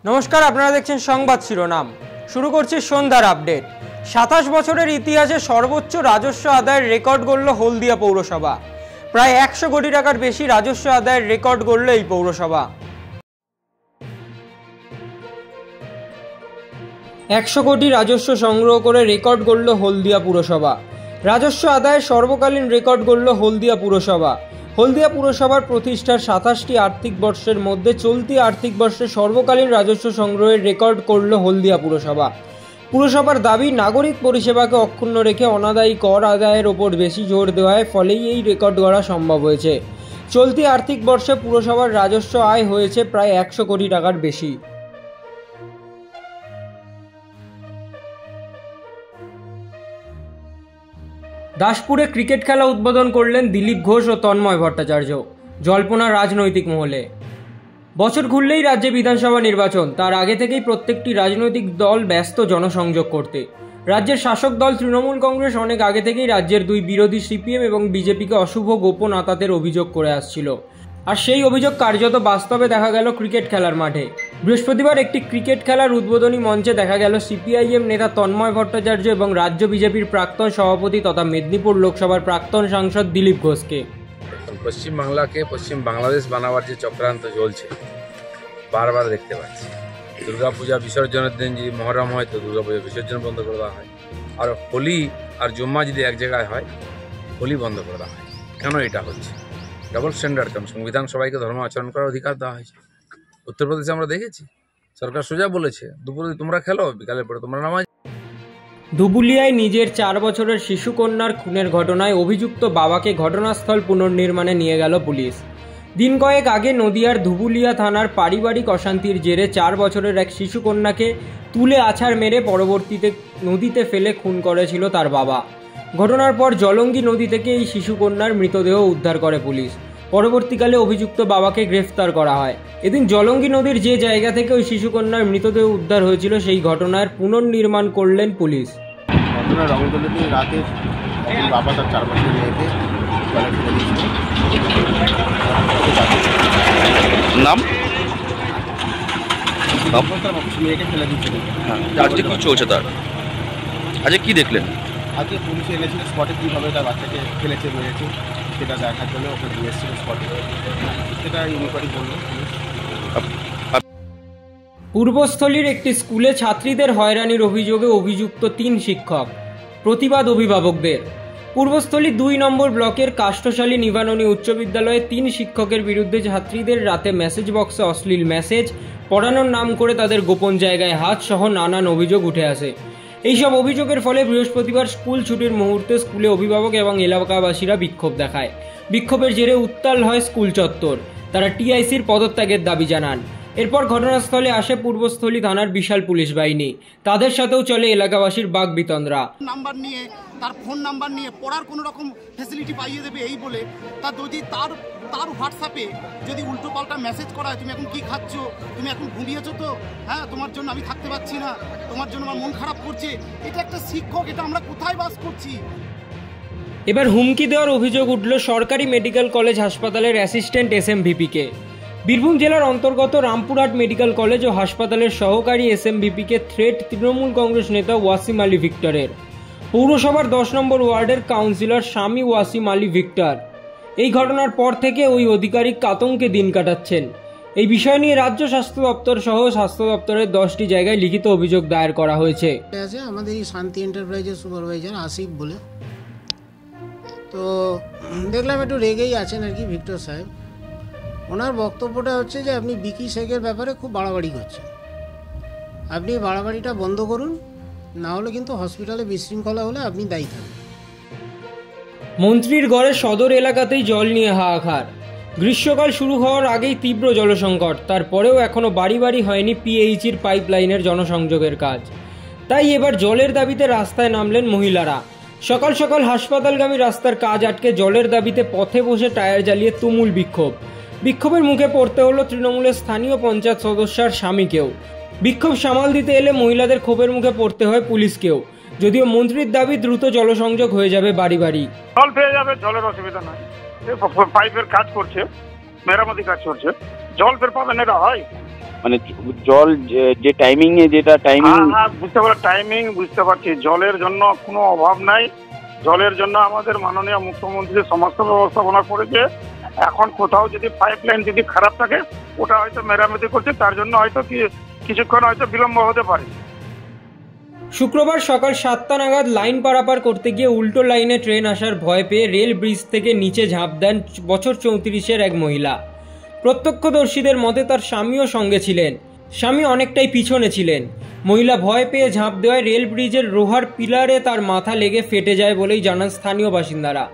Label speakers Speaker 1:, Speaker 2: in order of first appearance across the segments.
Speaker 1: নমস্কার, আপনারা দেখছেন সংবাদ শিরোনাম। শুরু করছি সন্ধ্যার আপডেট। ২৭ বছরের ইতিহাসে সর্বোচ্চ রাজস্ব আদায়ের রেকর্ড গড়ল হলদিয়া পৌরসভা। প্রায় ১০০ কোটি টাকার বেশি রাজস্ব আদায়ের রেকর্ড গড়ল এই পৌরসভা। ১০০ কোটি রাজস্ব সংগ্রহ করে রেকর্ড গড়ল হলদিয়া পুরসভা। রাজস্ব আদায়ের সর্বকালীন রেকর্ড গড়ল হলদিয়া পুরসভা। হলদিয়া পুরসভার প্রতিষ্ঠার ২৭টি আর্থিক বর্ষের মধ্যে চলতি আর্থিক বর্ষে সর্বকালীন রাজস্ব সংগ্রহের রেকর্ড করল হলদিয়া পুরসভা। পুরসভার দাবি, নাগরিক পরিষেবাকে অক্ষুণ্ণ রেখে অনাদায়ী কর আদায়ের ওপর বেশি জোর দেওয়ার ফলেই এই রেকর্ড গড়া সম্ভব হয়েছে। চলতি আর্থিক বর্ষে পুরসভার রাজস্ব আয় হয়েছে প্রায় ১০০ কোটি টাকার বেশি। দাসপুরে ক্রিকেট খেলা উদ্বোধন করলেন দিলীপ ঘোষ ও তন্ময় ভট্টাচার্য। জল্পনা রাজনৈতিক মহলে। বছর ঘুরলেই রাজ্যে বিধানসভা নির্বাচন, তার আগে থেকেই প্রত্যেকটি রাজনৈতিক দল ব্যস্ত জনসংযোগ করতে। রাজ্যের শাসক দল তৃণমূল কংগ্রেস অনেক আগে থেকেই রাজ্যের দুই বিরোধী সিপিএম এবং বিজেপিকে অশুভ গোপন আতাতের অভিযোগ করে আসছিল, আর সেই অভিযোগ কার্যত বাস্তবে দেখা গেল ক্রিকেট খেলার মাঠে। বৃহস্পতিবার একটি ক্রিকেট খেলার উদ্বোধনী মঞ্চে দেখা গেল সিপিআইএম নেতা তন্ময় ভট্টাচার্য এবং রাজ্য বিজেপির প্রাক্তন সভাপতি তথা মেদিনীপুর লোকসভার প্রাক্তন সাংসদ দিলীপ ঘোষকে।
Speaker 2: পশ্চিমবাংলাকে পশ্চিম বাংলাদেশ বানাবার যে চক্রান্ত চলছে বারবার দেখতে পাচ্ছি। দুর্গাপূজা বিসর্জনের দিন যদি মহরম হয় তো দুর্গাপূজা বিসর্জন বন্ধ করে দেওয়া হয়, আর হোলি আর জুম্মা যদি এক জায়গায় হয় হোলি বন্ধ করে দেওয়া হয়। কেন এটা হচ্ছে? ডাবল স্ট্যান্ডার্ড কেন? সংবিধান সবাইকে ধর্ম আচরণ করার অধিকার দেওয়া হয়েছে। উত্তরপ্রদেশে আমরা দেখেছি সরকার সোজা বলেছে দুপুরে তোমরা খেলো, বিকালের পরে তোমরা নামাজ।
Speaker 1: ধুবুলিয়ায় নিজের ৪ বছরের শিশুকন্যার খুনের ঘটনায় অভিযুক্ত বাবাকে ঘটনাস্থল পুনর্নির্মাণে নিয়ে গেল পুলিশ। দিন কয়েক আগে নদিয়ার ধুবুলিয়া থানার পারিবারিক অশান্তির জেরে ৪ বছরের এক শিশুকন্যাকে তুলে আছাড় মেরে পরবর্তীতে নদীতে ফেলে খুন করেছিল তার বাবা। ঘটনার পর জলঙ্গি নদী থেকে এই শিশুকন্যার মৃতদেহ উদ্ধার করে পুলিশ। পরবর্তীকালে অভিযুক্ত বাবাকে গ্রেফতার করা হয়। এদিন জলঙ্গি নদীর যে জায়গা থেকে ওই শিশুকন্যার মৃতদেহ উদ্ধার হয়েছিল সেই ঘটনার পুনর্নির্মাণ করলেন পুলিশ।
Speaker 3: ঘটনা রঙদলিতে রাতে বাবা তার ৪ বছরের মেয়েকে
Speaker 4: নাম
Speaker 3: মেয়েকে ফেলে দিচ্ছিল।
Speaker 4: আজকে কি চলছে তার? আজকে কি দেখলেন?
Speaker 3: আজকে পুলিশে এনেছিল স্পটে, কীভাবে তার বাচ্চাকে ফেলেছে মেরেছে সেটা দেখার জন্য ওকে নিয়ে এসেছিল স্পটে, সেটা ইনকোয়ারি করলো পুলিশ।
Speaker 1: পূর্বস্থলীর একটি স্কুলে ছাত্রীদের হয়রানির অভিযোগে অভিযুক্ত ৩ শিক্ষক। প্রতিবাদ অভিভাবকদের। পূর্বস্থলী ২ নম্বর ব্লকের কাষ্ঠশালী নিবাননী উচ্চ বিদ্যালয়ে ৩ শিক্ষকের বিরুদ্ধে ছাত্রীদের রাতে মেসেজ বক্সে অশ্লীল মেসেজ, পড়ানোর নাম করে তাদের গোপন জায়গায় হাত সহ নানান অভিযোগ উঠে আসে। এইসব অভিযোগের ফলে বৃহস্পতিবার স্কুল ছুটির মুহূর্তে স্কুলে অভিভাবক এবং এলাকাবাসীরা বিক্ষোভ দেখায়। বিক্ষোভের জেরে উত্তাল হয় স্কুল চত্বর। তারা টিআইসির পদত্যাগের দাবি জানান। এরপর ঘটনাস্থলে আসে পূর্বস্থলী থানার বিশাল পুলিশ বাহিনী। তাদের সাথেও চলে এলাকাবাসীর বাকবিতণ্ডা।
Speaker 5: নাম্বার নিয়ে, তার ফোন নাম্বার নিয়ে পড়ার কোনো রকম ফ্যাসিলিটি পাইয়ে দেবে এই বলে, তার যদি তার হোয়াটসঅ্যাপে যদি উল্টো পাল্টা মেসেজ করা হয়, তুমি এখন কি খাচ্ছ, তুমি এখন ঘুমিয়েছো তো, হ্যাঁ তোমার জন্য আমি থাকতে পারছি না, তোমার জন্য আমার মন খারাপ করছে। এটা একটা শিক্ষক, এটা আমরা কোথায় বাস করছি?
Speaker 1: এবার হুমকি দেওয়ার অভিযোগ উঠল সরকারি মেডিকেল কলেজ হাসপাতালের অ্যাসিস্ট্যান্ট এসএমভিপিকে। বীরভূম জেলার অন্তর্গত রামপুরহাট মেডিকেল কলেজ ও হাসপাতালের সহকারী এসএমভিপিকে থ্রেট তৃণমূল কংগ্রেস নেতা ওয়াসিম আলী ভিক্টরের। পৌরসভার ১০ নম্বর ওয়ার্ডের কাউন্সিলর স্বামী ওয়াসিম আলী ভিক্টর। এই ঘটনার পর থেকে ওই আধিকারিক আতঙ্কে দিন কাটাচ্ছেন। এই বিষয় নিয়ে রাজ্য স্বাস্থ্য দপ্তর সহ স্বাস্থ্য দপ্তরের 10টি জায়গায় লিখিত অভিযোগ দায়ের করা হয়েছে।
Speaker 6: আমাদের এই শান্তি এন্টারপ্রাইজের সুপারভাইজার আসিফ বলে, তো দেখলাম একটু রেগেই আছেন আর কি ভিক্টর সাহেব। ওনার বক্তব্যটা হচ্ছে যে আপনি বিকি শেখের ব্যাপারে খুব বাড়াবাড়ি করছেন, আপনি বাড়াবাড়িটা বন্ধ করুন, না হলে কিন্তু হসপিটালে বিশৃঙ্খলা হলে আপনি দায়ী থাকবেন।
Speaker 1: মন্ত্রীর গড়ে সদর এলাকাতেই জল নিয়ে হাহাকার। গ্রীষ্মকাল শুরু হওয়ার আগেই তীব্র জলসংকট, তারপরেও এখনও বাড়ি বাড়ি হয়নি পিএইচির পাইপলাইনের জনসংযোগের কাজ। তাই এবার জলের দাবিতে রাস্তায় নামলেন মহিলারা। সকাল সকাল হাসপাতালগামী রাস্তার কাজ আটকে জলের দাবিতে পথে বসে টায়ার জ্বালিয়ে তুমুল বিক্ষোভ। বিক্ষোভের মুখে পড়তে হলো তৃণমূলের স্থানীয় পঞ্চায়েত সদস্যার স্বামীকেও। বিক্ষোভ সামাল দিতে এলে মহিলাদের ক্ষোভের মুখে পড়তে হয় পুলিশকেও। যদিও মন্ত্রীর দাবি দ্রুত জলসংযোগ হয়ে যাবে বাড়ি বাড়ি।
Speaker 7: জল পেয়ে যাবে, জলের অসুবিধা নাই। পাইপের কাজ করছে, মেরামতি কাজ করছে, জল ফের পাবেন, এটা হয়
Speaker 8: মানে জল যে টাইমিং এ যেটা টাইমিং।
Speaker 7: হ্যাঁ বুঝতে পারছি, টাইমিং বুঝতে পারছি। জলের জন্য কোনো অভাব নাই। জলের জন্য আমাদের মাননীয় মুখ্যমন্ত্রী সমস্ত ব্যবস্থাপনা করেছে। এখন কোথাও যদি পাইপ লাইন যদি খারাপ থাকে ওটা হয়তো মেরামতি করছে, তার জন্য হয়তো কিছুক্ষণ হয়তো বিলম্ব হতে পারে।
Speaker 1: শুক্রবার সকাল 7টা নাগাদ লাইন পারাপার করতে গিয়ে উল্টো লাইনে ট্রেন আসার ভয় পেয়ে রেল ব্রিজ থেকে নিচে ঝাঁপ দেন বছর 34-এর এক মহিলা। প্রত্যক্ষদর্শীদের মতে তার স্বামীও সঙ্গে ছিলেন। স্বামী অনেকটাই পিছনে ছিলেন। মহিলা ভয় পেয়ে ঝাঁপ দেওয়ায় রেল ব্রিজের লোহার পিলারে তার মাথা লেগে ফেটে যায় বলেই জানান স্থানীয় বাসিন্দারা।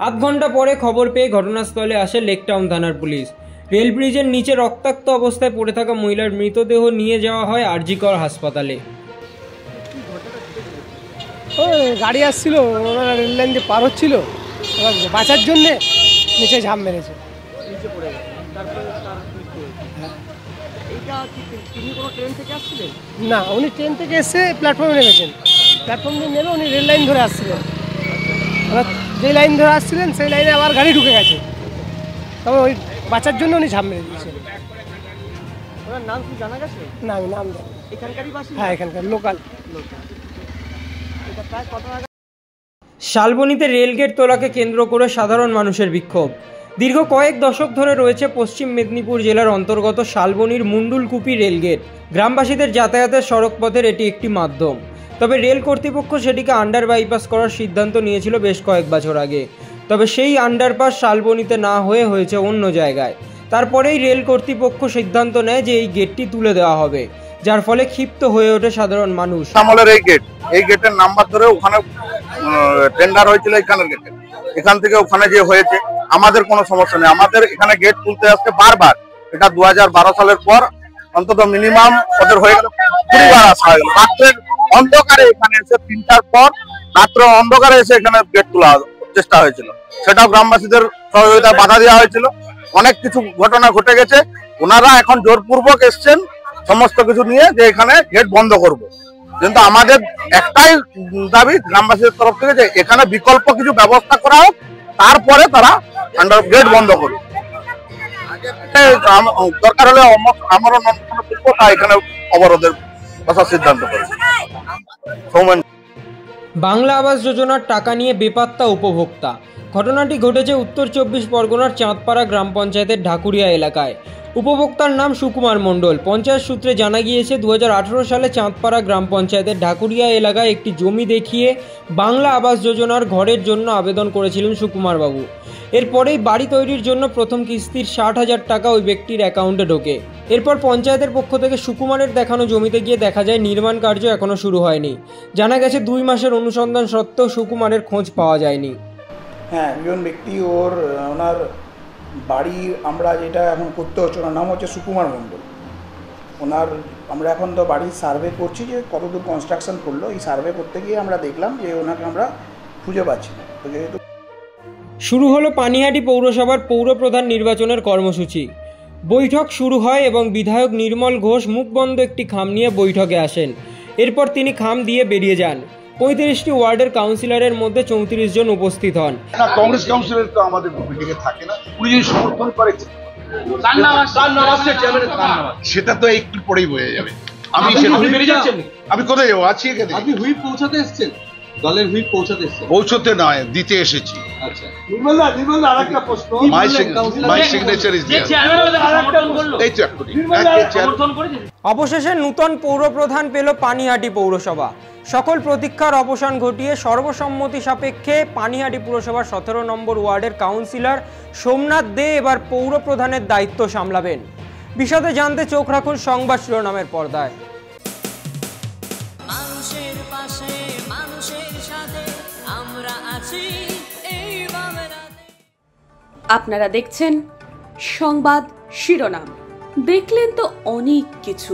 Speaker 1: আধ ঘন্টা পরে খবর পেয়ে ঘটনাস্থলে আসে লেকটাউন থানার পুলিশ। রেল ব্রিজের নিচে রক্তাক্ত অবস্থায় পড়ে থাকা মহিলার মৃতদেহ নিয়ে যাওয়া হয় আরজিকর হাসপাতালে।
Speaker 9: গাড়ি আসছিল, ওরা রেল লাইন দিয়ে পার হচ্ছিল, বাঁচার জন্যে নিচে ঝাঁপ মেরেছে। না, উনি ট্রেন থেকে এসে প্ল্যাটফর্মে নেমেছেন। প্ল্যাটফর্ম দিয়ে নেমে উনি রেল লাইন ধরে আসছিলেন। এবার যে লাইন ধরে আসছিলেন সেই লাইনে আবার গাড়ি ঢুকে গেছে, তবে ওই বাঁচার জন্য উনি ঝাঁপ মেরে দিয়েছেন। ওনার নাম কি জানা গেছে? না, আমি নাম জানি। এখানকারই বাসিন্দা? হ্যাঁ, এখানকার লোকাল।
Speaker 1: শালবনীতে রেলগেট তোলাকে কেন্দ্র করে সাধারণ মানুষের বিক্ষোভ। দীর্ঘ কয়েক দশক ধরে রয়েছে পশ্চিম মেদিনীপুর জেলার অন্তর্গত শালবনীর মুন্ডুলকুপি রেলগেট। গ্রামবাসীদের যাতায়াতের সড়কপথের এটি একটি মাধ্যম। তবে রেল কর্তৃপক্ষ সেটিকে আন্ডার বাইপাস করার সিদ্ধান্ত নিয়েছিল বেশ কয়েক বছর আগে। তবে সেই আন্ডারপাস শালবনীতে না হয়েছে অন্য জায়গায়। তারপরেই রেল কর্তৃপক্ষ সিদ্ধান্ত নেয় যে এই গেটটি তুলে দেওয়া হবে, যার ফলে ক্ষিপ্ত হয়ে ওঠে সাধারণ মানুষ।
Speaker 10: আমলের এই গেটের নাম্বার ধরে ওখানে টেন্ডার হয়েছিল, এখান থেকে ওখানে যে হয়েছে আমাদের কোনো সমস্যা নেই। আমাদের এখানে গেট তুলতে আসছে বারবার। এটা 2012 সালের পর অন্তত মিনিমাম ওদের হয়ে গেল 20 বার আসা হয়ে গেল। রাত্রের অন্ধকারে এখানে এসে 3টার পর রাত্র অন্ধকারে এসে এখানে গেট তোলা চেষ্টা হয়েছিল, সেটাও গ্রামবাসীদের সহযোগিতায় বাধা দেওয়া হয়েছিল। অনেক কিছু ঘটনা ঘটে গেছে। ওনারা এখন জোরপূর্বক এসছেন সমস্ত কিছু নিয়ে যে এখানে গেট বন্ধ করব, কিন্তু আমাদের একটাই দাবি গ্রামবাসীদের তরফ থেকে যে এখানে বিকল্প কিছু ব্যবস্থা করা হোক, তারপরে তারা আন্ডার গেট বন্ধ করবে। দরকার হলে আমারও এখানে অবরোধের বসার সিদ্ধান্ত করেছে।
Speaker 1: বাংলা আবাস যোজনার টাকা নিয়ে বেপাত্তা উপভোক্তা। ঘটনাটি ঘটেছে উত্তর 24 পরগনার চাঁদপাড়া গ্রাম পঞ্চায়েতের ঢাকুরিয়া এলাকায়। উপভোক্তার নাম সুকুমার মণ্ডল। পঞ্চায়েত সূত্রে জানা গিয়েছে 2018 সালে চাঁদপাড়া গ্রাম পঞ্চায়েতের ঢাকুরিয়া এলাকায় একটি জমি দেখিয়ে বাংলা আবাস যোজনার ঘরের জন্য আবেদন করেছিলেন সুকুমার বাবু। এরপরেই বাড়ি তৈরির জন্য প্রথম কিস্তির 60,000 টাকা ওই ব্যক্তির অ্যাকাউন্টে ঢোকে। এরপর পঞ্চায়েতের পক্ষ থেকে সুকুমারের দেখানো জমিতে গিয়ে দেখা যায় নির্মাণ কার্য এখনও শুরু হয়নি। জানা গেছে 2 মাসের অনুসন্ধান সত্ত্বেও সুকুমারের খোঁজ পাওয়া যায়নি।
Speaker 11: হ্যাঁ, একজন ব্যক্তি ওনার বাড়ি আমরা যেটা এখন করতে হচ্ছে, ওনার নাম হচ্ছে সুকুমার মণ্ডল। আমরা এখন তো বাড়ির সার্ভে করছি যে কতদূর কনস্ট্রাকশন করলো। এই সার্ভে করতে গিয়ে আমরা দেখলাম যে ওনাকে আমরা খুঁজে পাচ্ছি না। তো যেহেতু
Speaker 1: শুরু হলো পানিহাটি পৌরসভার পৌরপ্রধান নির্বাচনের কর্মসূচি। বৈঠক শুরু হয় এবং বিধায়ক নির্মল ঘোষ মুখবন্ধ একটি খাম নিয়ে বৈঠকে আসেন। এরপর তিনি খাম দিয়ে বেরিয়ে যান। 35টি ওয়ার্ডের কাউন্সিলরের মধ্যে 34 জন উপস্থিত হন।
Speaker 12: কংগ্রেস কাউন্সিলর তো আমাদের মিটিংয়ে থাকে না, উনি যদি সমর্থন করে সেটা তো একটু পরেই হয়ে যাবে। আমি কোথায় যাবো? আছি এখানে। আপনি হুইপ পৌঁছাতে এসেছেন? দলের হুইপ পৌঁছাতে এসেছেন? পৌঁছতে নয়, দিতে এসেছি। আচ্ছা, নির্মল আরেকটা প্রশ্ন। মাই সিগনেচার ইজ
Speaker 1: অবশেষে নূতন পৌরপ্রধান পেল পানিহাটি পৌরসভা। সকল প্রতীক্ষার অবসান ঘটিয়ে সর্বসম্মতি সাপেক্ষে পানিহাটি পুরসভার 17 নম্বর ওয়ার্ডের কাউন্সিলর সোমনাথ দে এবার পৌরপ্রধানের দায়িত্ব সামলাবেন। বিশদে জানতে চোখ রাখুন সংবাদ শিরোনামের পর্দায়।
Speaker 13: আপনারা দেখছেন সংবাদ শিরোনাম। দেখলেন তো অনেক কিছু,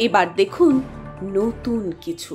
Speaker 13: এবার দেখুন নতুন কিছু।